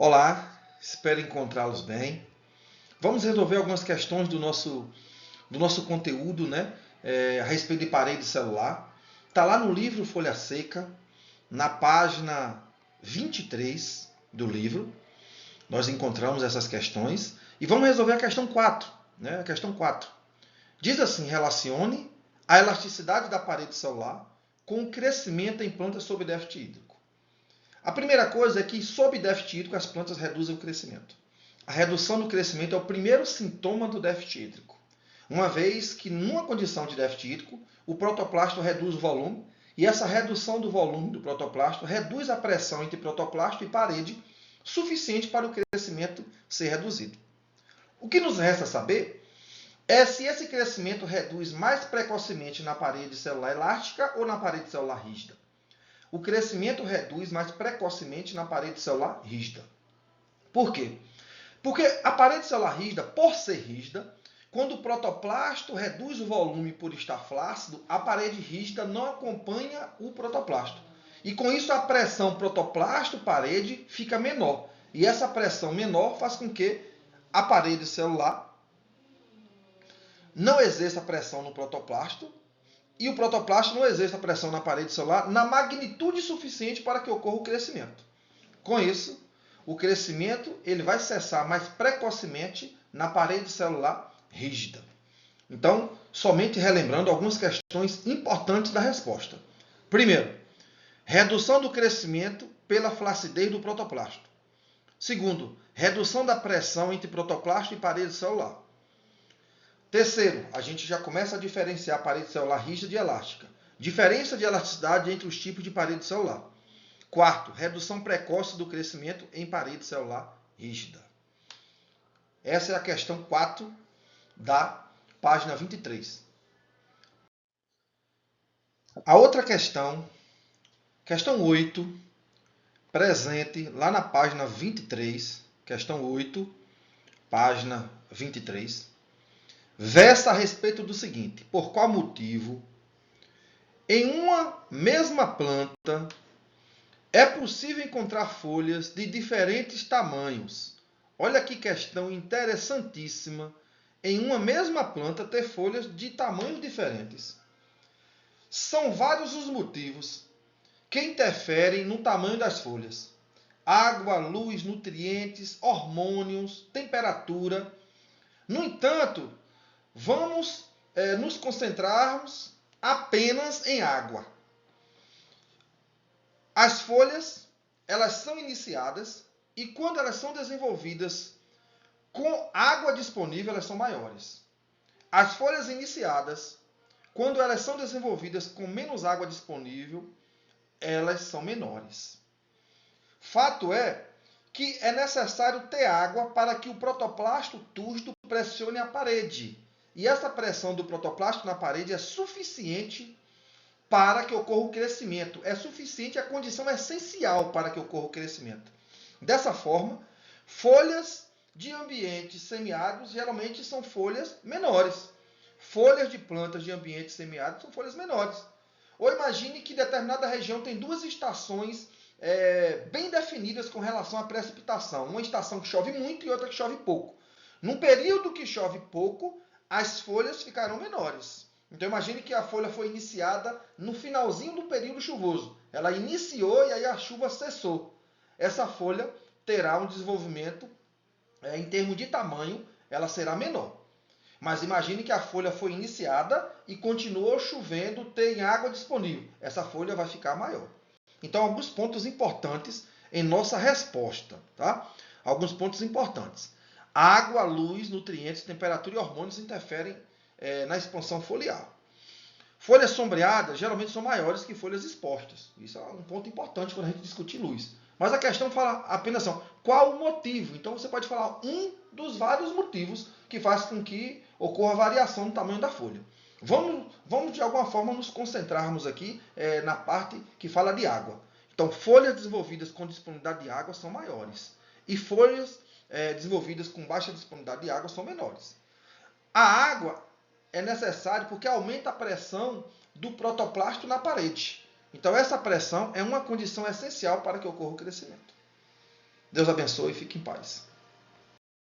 Olá, espero encontrá-los bem. Vamos resolver algumas questões do nosso conteúdo, né? A respeito de parede celular. Está lá no livro Folha Seca, na página 23 do livro. Nós encontramos essas questões e vamos resolver a questão 4. Né? A questão 4. Diz assim: relacione a elasticidade da parede celular com o crescimento em plantas sob déficit hídrico. A primeira coisa é que, sob déficit hídrico, as plantas reduzem o crescimento. A redução do crescimento é o primeiro sintoma do déficit hídrico, uma vez que, numa condição de déficit hídrico, o protoplasto reduz o volume, e essa redução do volume do protoplasto reduz a pressão entre protoplasto e parede, suficiente para o crescimento ser reduzido. O que nos resta saber é se esse crescimento reduz mais precocemente na parede celular elástica ou na parede celular rígida. O crescimento reduz mais precocemente na parede celular rígida. Por quê? Porque a parede celular rígida, por ser rígida, quando o protoplasto reduz o volume por estar flácido, a parede rígida não acompanha o protoplasto. E com isso a pressão protoplasto-parede fica menor. E essa pressão menor faz com que a parede celular não exerça pressão no protoplasto e o protoplasto não exerça pressão na parede celular na magnitude suficiente para que ocorra o crescimento. Com isso, o crescimento ele vai cessar mais precocemente na parede celular rígida. Então, somente relembrando algumas questões importantes da resposta. Primeiro, redução do crescimento pela flacidez do protoplasto. Segundo, redução da pressão entre protoplasto e parede celular. Terceiro, a gente já começa a diferenciar a parede celular rígida e elástica. Diferença de elasticidade entre os tipos de parede celular. Quarto, redução precoce do crescimento em parede celular rígida. Essa é a questão 4 da página 23. A outra questão 8, presente lá na página 23, questão 8, página 23, versa a respeito do seguinte: por qual motivo, em uma mesma planta, é possível encontrar folhas de diferentes tamanhos? Olha que questão interessantíssima. Em uma mesma planta, ter folhas de tamanhos diferentes. São vários os motivos que interferem no tamanho das folhas: água, luz, nutrientes, hormônios, temperatura. No entanto, vamos nos concentrarmos apenas em água. As folhas, elas são iniciadas e quando elas são desenvolvidas com água disponível, elas são maiores. As folhas iniciadas, quando elas são desenvolvidas com menos água disponível, elas são menores. Fato é que é necessário ter água para que o protoplasto túrgido pressione a parede. E essa pressão do protoplasto na parede é suficiente para que ocorra o crescimento. É suficiente, a condição essencial para que ocorra o crescimento. Dessa forma, folhas de ambientes semiáridos geralmente são folhas menores. Folhas de plantas de ambientes semiáridos são folhas menores. Ou imagine que determinada região tem duas estações bem definidas com relação à precipitação. Uma estação que chove muito e outra que chove pouco. Num período que chove pouco, as folhas ficarão menores. Então imagine que a folha foi iniciada no finalzinho do período chuvoso. Ela iniciou e aí a chuva cessou. Essa folha terá um desenvolvimento, em termos de tamanho, ela será menor. Mas imagine que a folha foi iniciada e continuou chovendo, tem água disponível. Essa folha vai ficar maior. Então, alguns pontos importantes em nossa resposta. Tá? Alguns pontos importantes. Água, luz, nutrientes, temperatura e hormônios interferem na expansão foliar. Folhas sombreadas geralmente são maiores que folhas expostas. Isso é um ponto importante quando a gente discute luz. Mas a questão fala apenas qual o motivo. Então você pode falar um dos vários motivos que faz com que ocorra variação no tamanho da folha. Vamos de alguma forma nos concentrarmos aqui na parte que fala de água. Então, folhas desenvolvidas com disponibilidade de água são maiores. E folhas desenvolvidas com baixa disponibilidade de água são menores. A água é necessária porque aumenta a pressão do protoplasto na parede. Então, essa pressão é uma condição essencial para que ocorra o crescimento. Deus abençoe e fique em paz.